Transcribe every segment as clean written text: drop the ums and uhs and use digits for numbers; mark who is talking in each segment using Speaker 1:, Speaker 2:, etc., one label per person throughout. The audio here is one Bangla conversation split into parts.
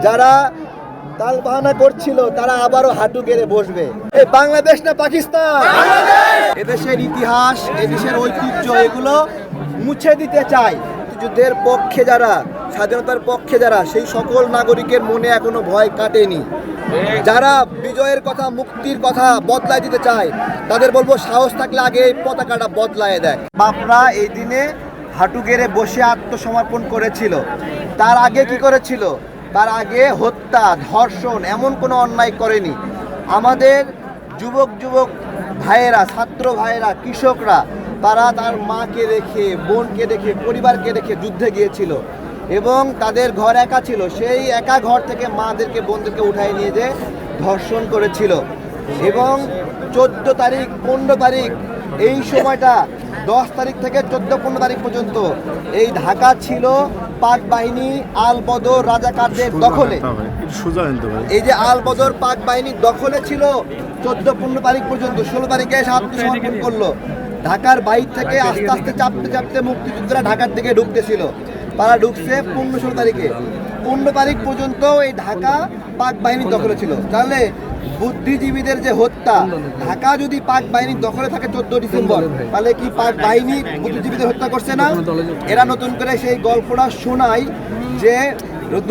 Speaker 1: যারা তাল বাহানা করছিল তারা আবারও হাঁটু গেড়ে বসবে। এই বাংলাদেশ না পাকিস্তান, এদেশের ইতিহাস, এদেশের ঐতিহ্য এগুলো মুছে দিতে চায়। যুদ্ধের পক্ষে যারা, স্বাধীনতার পক্ষে যারা, সেই সকল নাগরিকের মনে এখনো ভয় কাটেনি। যারা বিজয়ের কথা, মুক্তির কথা বদলায় দিতে চায়, তাদের বলবো সাহস থাকলে আগে এই পতাকাটা বদলায় দেয়। বাপরা এই দিনে হাঁটু গেড়ে বসে আত্মসমর্পণ করেছিল। তার আগে কি করেছিল? তার আগে হত্যা, ধর্ষণ, এমন কোনো অন্যায় করেনি। আমাদের যুবক ভাইয়েরা, ছাত্র ভাইয়েরা, কৃষকরা, তারা তার মাকে রেখে, বোনকে রেখে, পরিবারকে রেখে যুদ্ধে গিয়েছিল এবং তাদের ঘর একা ছিল। সেই একা ঘর থেকে মাদেরকে, বোনদেরকে উঠায় নিয়ে যে ধর্ষণ করেছিল। এবং 14 তারিখ, 15 তারিখ, এই সময়টা 10 তারিখ থেকে 14-15 তারিখ পর্যন্ত এই ঢাকা ছিল পাক বাহিনী আল বদর রাজাকারদের দখলে। এই যে আল বদর পাক বাহিনীর দখলে ছিল 14-15 তারিখ পর্যন্ত। 16 তারিখে এসে আত্মসমর্পণ করলো। ঢাকার বাইর থেকে আস্তে আস্তে চাপতে মুক্তিযোদ্ধারা ঢাকার দিকে ঢুকতেছিল। তারা ঢুকছে 15-16 তারিখে। 15 তারিখ পর্যন্ত এই ঢাকা পাক বাহিনীর দখলে ছিল। তাহলে বুদ্ধিজীবীদের যে হত্যা, ঢাকা যদি পাক বাহিনীর দখলে থাকে 14 ডিসেম্বর, তাহলে কি পাক বাহিনী বুদ্ধিজীবীদের হত্যা করছে না? এরা নতুন করে সেই গল্পটা শোনায়, যে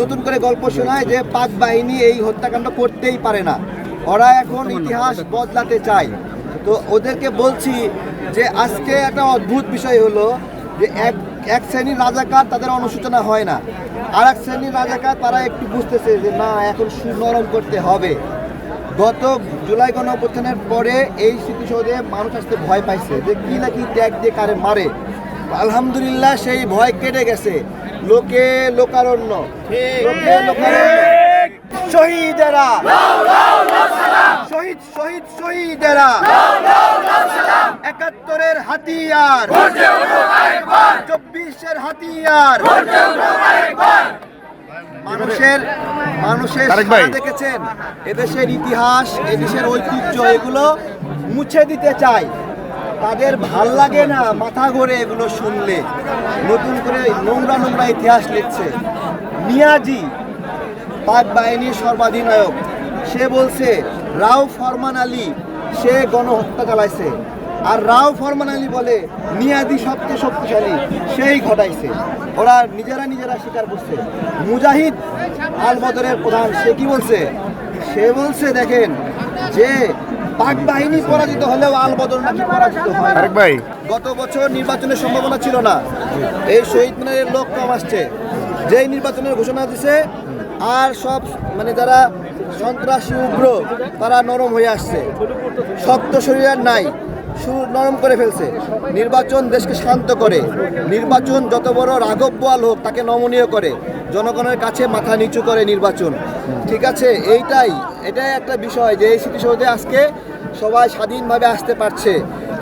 Speaker 1: নতুন করে গল্প শোনায় যে পাক বাহিনী এই হত্যাকাণ্ড করতেই পারে না। ওরা এখন ইতিহাস বদলাতে চায়। তো ওদেরকে বলছি যে আজকে একটা অদ্ভুত বিষয় হলো যে এক শ্রেণীর রাজাকার, তাদের অনুশোচনা হয় না। আর এক শ্রেণীর রাজাকার, তারা একটু বুঝতেছে যে না, এখন সুনরম করতে হবে। গত জুলাই গণঅভ্যুত্থানের পরে এই স্মৃতিসৌধে মানুষ আসতে ভয় পাইছে যে কি না কি ট্যাগ দিয়ে কারে মারে। আলহামদুলিল্লাহ সেই ভয় কেটে গেছে। লোকে লোকারণ্য, লোকে লোকারণ্য, শহীদেরা, শহীদ শহীদ শহীদেরা, 71-এর হাতিয়ার, 24-এর হাতিয়ার, মানুষের সাড়া দেখেছেন। এদেশের ইতিহাস, এদেশের ঐতিহ্য এগুলো মুছে দিতে চায়। তাদের ভাল লাগে না, মাথা ঘোরে এগুলো শুনলে। নতুন করে নোংরা ইতিহাস লিখছে। নিয়াজি, পাক বাহিনীর সর্বাধিনায়ক, সে বলছে রাও ফরমান আলী সে গণহত্যা চালাইছে। আর রাও ফরমান আলী বলে নিয়াজি সবচেয়ে শক্তিশালী, সেই ঘটাইছে। ওরা নিজেরা স্বীকার করছে। মুজাহিদ আল বদরের প্রধান, সে কি বলছে? সে বলছে দেখেন যে পাক বাহিনী পরাজিত হলেও আল বদর নাকি পরাজিত হয় না। গত বছর নির্বাচনের সম্ভাবনা ছিল না, এই শহীদ মিনারের লোক কম আসছে। যেই নির্বাচনের ঘোষণা দিছে, আর সব যারা সন্ত্রাসী উগ্র, তারা নরম হয়ে আসছে। শক্ত শরীর আর নাই, নরম করে ফেলছে। নির্বাচন দেশকে শান্ত করে। নির্বাচন যত বড় রাঘব বোয়াল হোক, তাকে নমনীয় করে, জনগণের কাছে মাথা নিচু করে নির্বাচন। ঠিক আছে, এটাই একটা বিষয় যে এই স্মৃতিসৌধে আজকে সবাই স্বাধীনভাবে আসতে পারছে।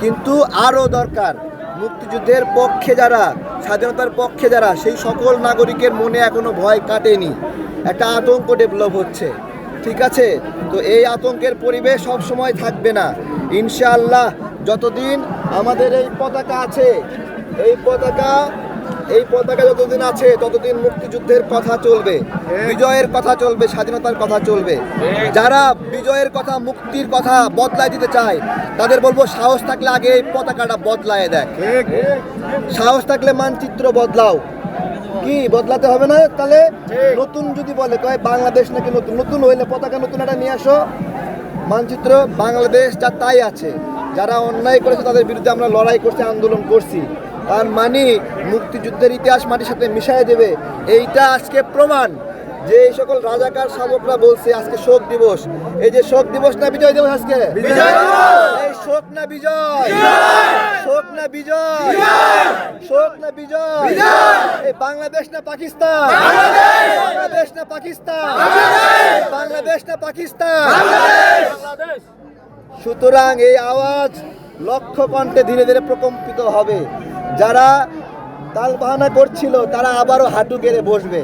Speaker 1: কিন্তু আরও দরকার, মুক্তিযুদ্ধের পক্ষে যারা, স্বাধীনতার পক্ষে যারা, সেই সকল নাগরিকের মনে এখনো ভয় কাটেনি। একটা আতঙ্ক ডেভেলপ হচ্ছে। ঠিক আছে, তো এই আতঙ্কের পরিবেশ সব সময় থাকবে না ইনশাআল্লাহ। যতদিন আমাদের এই পতাকা আছে, এই পতাকা যতদিন আছে, ততদিন মুক্তিযুদ্ধের কথা চলবে, বিজয়ের কথা চলবে, স্বাধীনতার কথা চলবে। যারা বিজয়ের কথা, মুক্তির কথা বদলায় দিতে চায়, তাদের বলবো সাহস থাকলে আগে এই পতাকাটা বদলায় দেখ। সাহস থাকলে মানচিত্র বদলাও। কি বদলাতে হবে না? তাহলে নতুন যদি বলে কয় বাংলাদেশ নাকি নতুন হইলে পতাকা নতুন একটা নিয়ে আসো। মানচিত্র বাংলাদেশ যা তাই আছে। যারা অন্যায় করেছে তাদের বিরুদ্ধে আমরা লড়াই করছি, আন্দোলন করছি। তার মানে মুক্তিযুদ্ধের ইতিহাস মাটির সাথে মিশাই দেবে। এইটা আজকে প্রমাণ যে এই সকল রাজাকার শাসকরা বলছে আজকে শোক দিবস। এই যে শোক দিবস না বিজয় দিবস, আজকে এই শোক না বিজয়, শোক না বিজয়, শোক না বিজয়। এই বাংলাদেশ না পাকিস্তান, বাংলাদেশ না পাকিস্তান, বাংলাদেশ না পাকিস্তান। সুতরাং এই আওয়াজ লক্ষ কণ্ঠে ধীরে ধীরে প্রকম্পিত হবে। যারা তাল বাহানা করছিল, তারা আবারও হাঁটু গেড়ে বসবে।